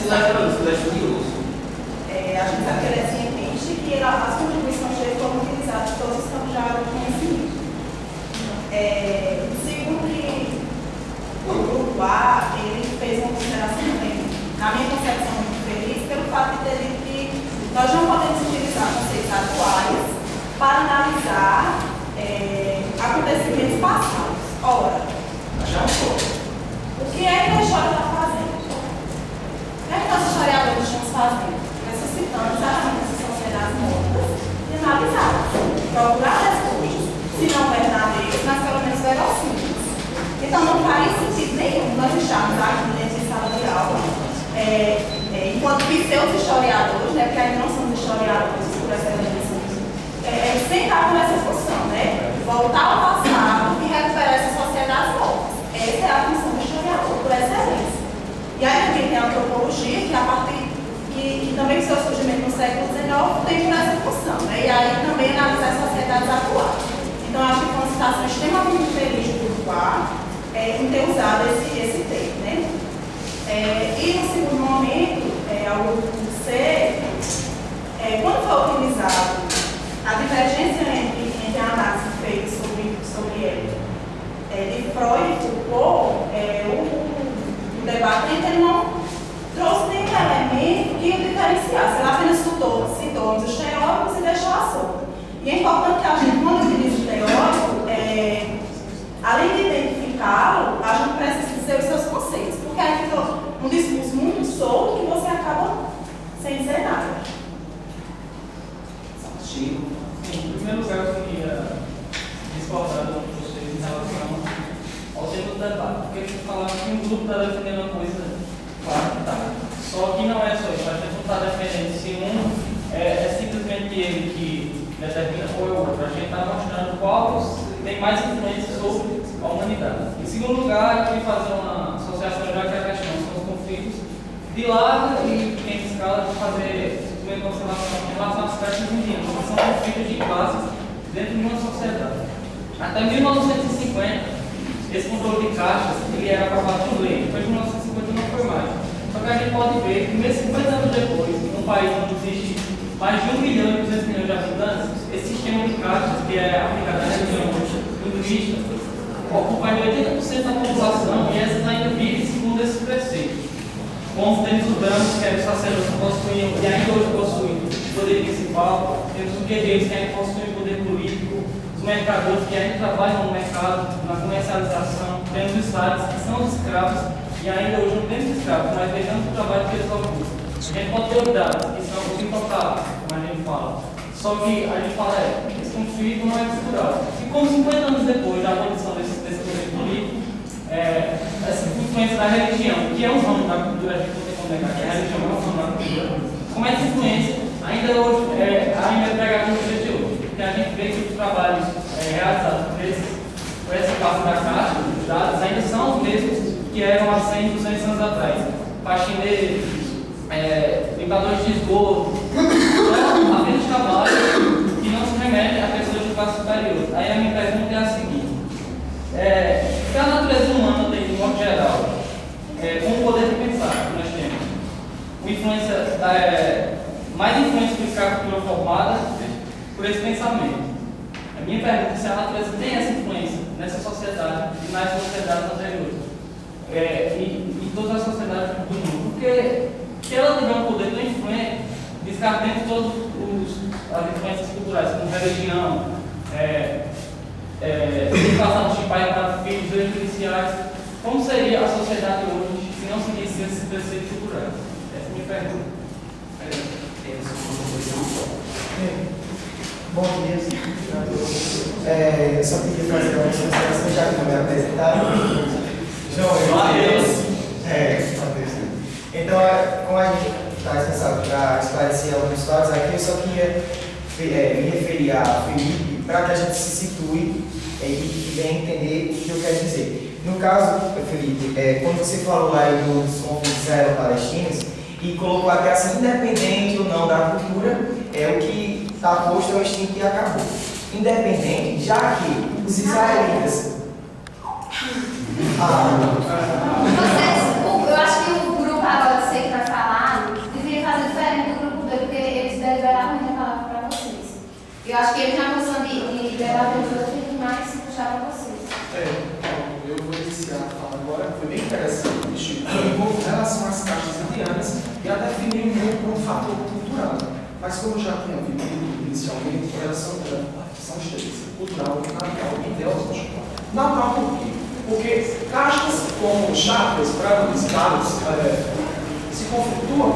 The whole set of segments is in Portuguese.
ele é estudioso. A gente sabe que ele é cientista e que as contribuições dele foram utilizadas em todos os campos de área do conhecimento. Segundo que o grupo A, ele fez uma consideração também, na minha concepção, muito feliz, pelo fato de ter dito que nós não podemos utilizar conceitos atuais para analisar acontecimentos passados. Ora, o que é que a história está fazendo? O que é que nós historiadores estamos fazendo? Ressuscitando exatamente essas sociedades mortas e analisadas. Procurar respostas, se não verdadeiras, mas pelo menos verossímeis. Então não faria sentido nenhum nós estarmos aqui dentro de sala de aula, enquanto pseudo-historiadores, né, porque ainda não somos historiadores por excelência, sem estar com essa função, né? Voltar ao passado e recuperar essas sociedades mortas. Essa é a função do historiador, por excelência. E aí também tem a antropologia, que a partir que também seu surgimento no século XIX tem por essa função, né? E aí também analisar as sociedades atuais. Então acho que foi uma situação extremamente feliz do grupo A em ter usado esse termo, né? E no segundo momento, ao grupo C, quando foi utilizado a divergência entre a análise feita sobre ele, de Freud e Foucault, o debate ele não trouxe nenhum elemento que o diferenciasse. Ele apenas citou os teóricos e deixou a solta. E é importante que a gente, quando utiliza o teórico, além de identificá-lo, a gente precisa dizer os seus conceitos, porque aí fica um discurso muito solto que você acaba sem dizer nada. Sim, em primeiro lugar, eu queria discordar com vocês em relação ao tema do debate, porque eles falaram que um grupo está defendendo uma coisa, claro que está. Só que não é só isso, a gente não está defendendo se é simplesmente ele que determina ou é o outro. A gente está mostrando qual tem mais influência sobre a humanidade. Em segundo lugar, eu queria fazer uma associação, já que a questão são os conflitos de lá e em escala de fazer em relação às festas indígenas, que são conflitos de classes dentro de uma sociedade. Até 1950, esse controle de caixas ele era aprovado por lei. Depois de 1950 não foi mais. Só que a gente pode ver que, mesmo 50 anos depois, num país onde existe mais de 1 milhão e 200 milhões de habitantes, esse sistema de caixas, que é aplicado na religião hinduísta, ocupa 80% da população e essas ainda vivem segundo esses preceitos. Como temos os brancos, que eram os sacerdotes que possuíam e ainda hoje possuem o poder principal, temos os guerreiros que ainda possuem o poder político, os mercadores que ainda trabalham no mercado, na comercialização, temos os estados que são os escravos e ainda hoje não temos escravos, mas vejamos o trabalho que eles ocupam. A gente pode ter dados, que são os intocados, como a gente fala. Só que a gente fala, esse conflito não é cultural. E como 50 anos depois da abolição desse poder político, essa influência da religião, que é um ramo da cultura, a gente não tem como negar que a religião é um ramo da cultura, como essa influência ainda hoje ainda é pregada no dia de hoje. Porque a gente vê que os trabalhos realizados por essa parte da Caixa, os dados ainda são os mesmos que eram há 100, 200 anos atrás. Faxineiros, limpadores de esgoto, então, apenas trabalho que não se remete a pessoas de classe superior. Aí a minha pergunta é a seguinte: o que a natureza humana tem, de modo geral, com o poder de pensar que nós temos, mais influência do que a cultura formada por esse pensamento? A minha pergunta é se a natureza tem essa influência nessa sociedade e nas sociedades anteriores, e todas as sociedades do mundo, porque se ela tiver um poder tão influente, descartando todas as influências culturais, como religião, educação de pai para filhos, leis judiciais, como seria a sociedade hoje se não seguisse esses preceitos culturais? Essa é a minha pergunta. Bom dia, eu só queria fazer uma consideração, já que não me apresentaram. João, então, como a gente está responsável para esclarecer algumas histórias aqui, eu só queria me referir a Felipe para que a gente se situe e venha entender o que eu quero dizer. No caso, Felipe, quando você falou aí dos conflitos israelo-palestinos e colocou a criação independente ou não da cultura, o que está posto é o instinto que acabou. Independente, já que os israelitas... Eu acho que o grupo agora que vai falar em relação às caixas indianas e a definir um pouco como fator cultural. Mas como eu já tinha visto inicialmente, elas são três: cultural, natural e ideológico. Natural por quê? Porque caixas como chakras, brahmanas, dadas, se conflituam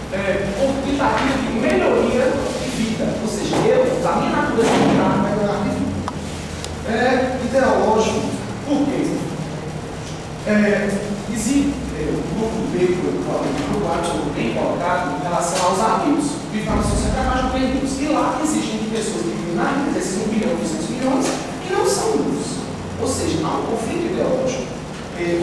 por tentativa de melhoria de vida. Ou seja, a minha natureza vai melhorar de vida. Ideológico, por quê? Existe o grupo B, o grupo A, bem colocado em relação aos amigos, que vivem na sociedade mais oprimidos. E lá existem pessoas que vivem na Índia, desses 1 bilhão, 200 milhões, que não são luz. Ou seja, há um conflito ideológico.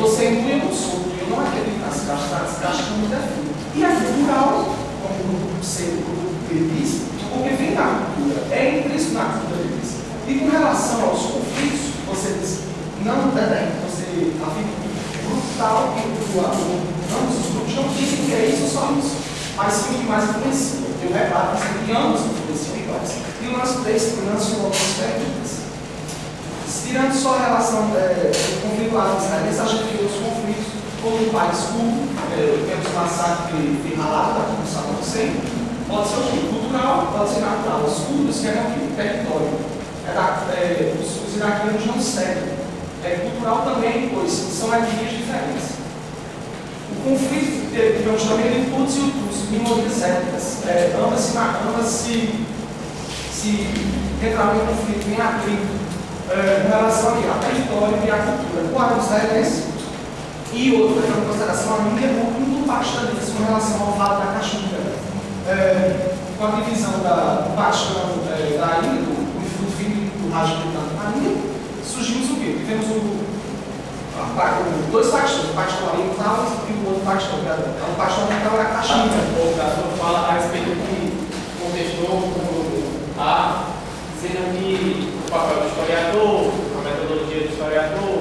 Você é eu não sou, eu não acredito nas caixas, as caixas não me definem. E é cultural, como o grupo C, o grupo B diz, porque vem da cultura, é intrínseco na cultura deles. E com relação aos conflitos, você diz, não tem, você afirma tal e o aluno, ambos os grupos não dizem que é isso ou só isso, mas sim o que mais influencia. Eu reparo que ambos influenciam iguais. E o nosso texto lança outras técnicas. Tirando só a relação do conflito árabe-israelense, a gente tem outros conflitos, como o país curdo, temos massacre de Halab, da Saddam Hussein, pode ser o quê? Cultural, pode ser natural. Os curdos querem o quê? Território. Os iraquianos não seguem. Cultural também, pois são etnias diferentes. O conflito, digamos, também de Tuts e Hutus, minorias étnicas, ambas se entraram em conflito, em atrito, em relação ao território e à cultura. O árabe-israelense e outro, levando em consideração a Índia, muito paquistanês com relação ao Vale da Caxemira. Com a divisão do Paquistão da Índia, do fim do Raj britânico na Índia, surgimos o quê? Tivemos dois Paquistões, o Paquistão Oriental e o outro Paquistão. O Paquistão Oriental era a Caxemira. O Gaston fala a respeito que contestou A, dizendo que o papel do historiador, a metodologia do historiador,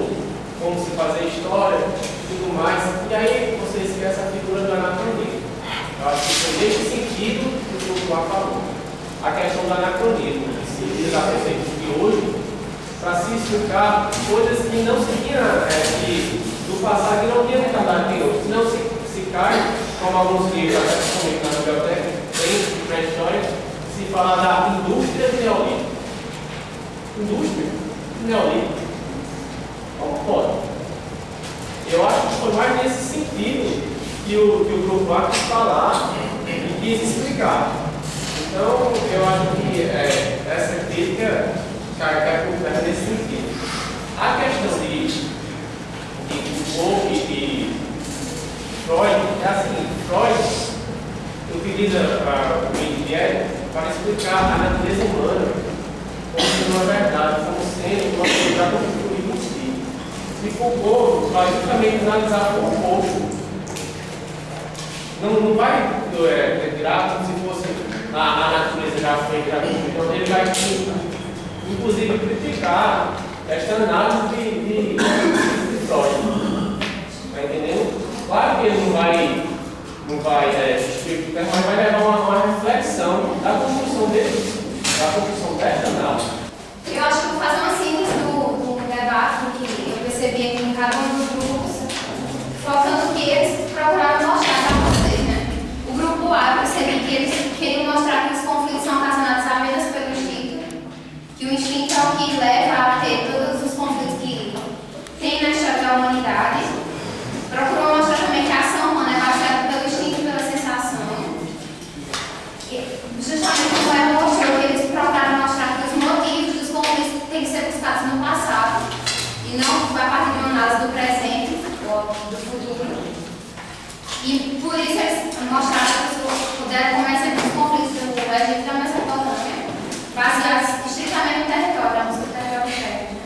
como se fazer história e tudo mais. E aí você esquece a figura do anacronismo. Eu acho que foi nesse sentido que o Foucault falou. A questão do anacronismo, que se diz a respeito de hoje, para se explicar coisas que não se tinha, do passado, que não tinha retardado de hoje. Senão se cai, como alguns livros, até principalmente na biblioteca, tem pré-história, se fala da indústria do neolítico. Indústria do neolítico. Como pode? Eu acho que foi mais nesse sentido que o grupo A quis falar e quis explicar. Então, eu acho que essa crítica cai por terra nesse sentido. A questão de Foucault e Freud é assim: Freud utiliza o indivíduo para explicar a natureza humana como sendo uma verdade, como sendo uma coisa do futuro em si. E Foucault vai justamente analisar Foucault. Não vai virar como se fosse a natureza já foi criada. Então ele vai, inclusive, criticar esta análise de Freud. Está entendendo? Claro que ele não vai mas vai levar uma reflexão da construção da construção dessa análise. Eu acho que vou fazer uma síntese do debate que eu percebi aqui em cada um dos grupos, focando que eles procuraram mostrar para vocês, né? O grupo A, eu percebi que eles queriam mostrar que os conflitos são ocasionados apenas pelo instinto, que o instinto é o que leva a ter todos os conflitos que tem na história da humanidade. Procurou mostrar também que a ação humana é baseada pelo instinto e pela sensação. E, justamente como ela mostrou, que eles procuraram mostrar que os motivos dos conflitos têm que ser buscados no passado e não a partir de uma análise do presente ou do futuro. E por isso eles mostraram que puderam começar os conflitos do Egito e da Mesopotâmia, baseados estritamente no território, na música do território prévio.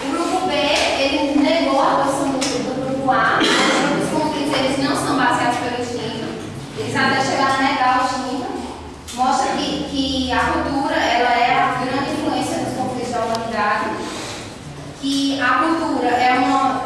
O grupo B, ele negou a posição do grupo A, mostrando que os conflitos eles não são baseados pelo instinto, eles até chegaram a negar o instinto, mostra que a cultura ela é a grande influência nos conflitos da humanidade, que a cultura é uma